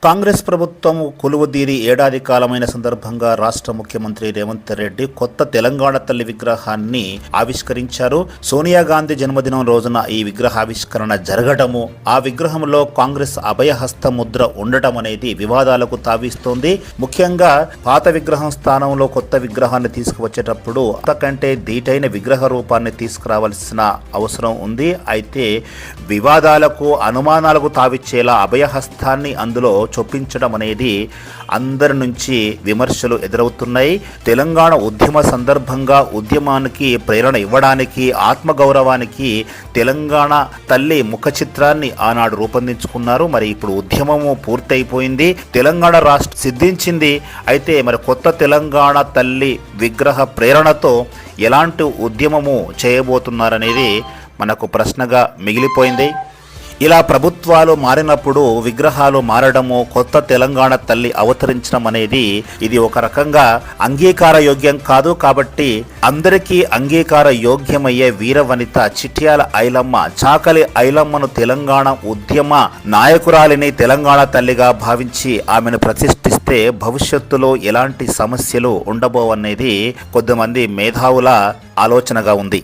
కాంగ్రెస్ ప్రభుత్వం కొలువుదీరి ఏడాది కాలమైన సందర్భంగా రాష్ట్ర ముఖ్యమంత్రి రేవంత్ రెడ్డి కొత్త తెలంగాణ తల్లి విగ్రహాన్ని ఆవిష్కరించారు. సోనియా గాంధీ జన్మదినం రోజున ఈ విగ్రహావిష్కరణ జరగడము, ఆ విగ్రహంలో కాంగ్రెస్ అభయహస్త ముద్ర ఉండటం అనేది వివాదాలకు తావిస్తోంది. ముఖ్యంగా పాత విగ్రహం స్థానంలో కొత్త విగ్రహాన్ని తీసుకువచ్చేటప్పుడు అంతకంటే దీటైన విగ్రహ రూపాన్ని తీసుకురావాల్సిన అవసరం ఉంది. అయితే వివాదాలకు అనుమానాలకు తావిచ్చేలా అభయహస్తాన్ని అందులో చొప్పించడం అనేది అందరి నుంచి విమర్శలు ఎదురవుతున్నాయి. తెలంగాణ ఉద్యమ సందర్భంగా ఉద్యమానికి ప్రేరణ ఇవ్వడానికి, ఆత్మగౌరవానికి తెలంగాణ తల్లి ముఖ చిత్రాన్ని ఆనాడు రూపొందించుకున్నారు. మరి ఇప్పుడు ఉద్యమము పూర్తయిపోయింది, తెలంగాణ రాష్ట్రం సిద్ధించింది. అయితే మరి కొత్త తెలంగాణ తల్లి విగ్రహ ప్రేరణతో ఎలాంటి ఉద్యమము చేయబోతున్నారనేది మనకు ప్రశ్నగా మిగిలిపోయింది. ఇలా ప్రభుత్వాలు మారినప్పుడు విగ్రహాలు మారడము, కొత్త తెలంగాణ తల్లి అవతరించడం అనేది ఇది ఒక రకంగా అంగీకార యోగ్యం కాదు. కాబట్టి అందరికీ అంగీకార యోగ్యమయ్యే వీరవనిత చిట్యాల ఐలమ్మ, చాకలి ఐలమ్మను తెలంగాణ ఉద్యమ నాయకురాలిని తెలంగాణ తల్లిగా భావించి ఆమెను ప్రతిష్ఠిస్తే భవిష్యత్తులో ఎలాంటి సమస్యలు ఉండబోవనేది కొద్దిమంది మేధావుల ఆలోచనగా ఉంది.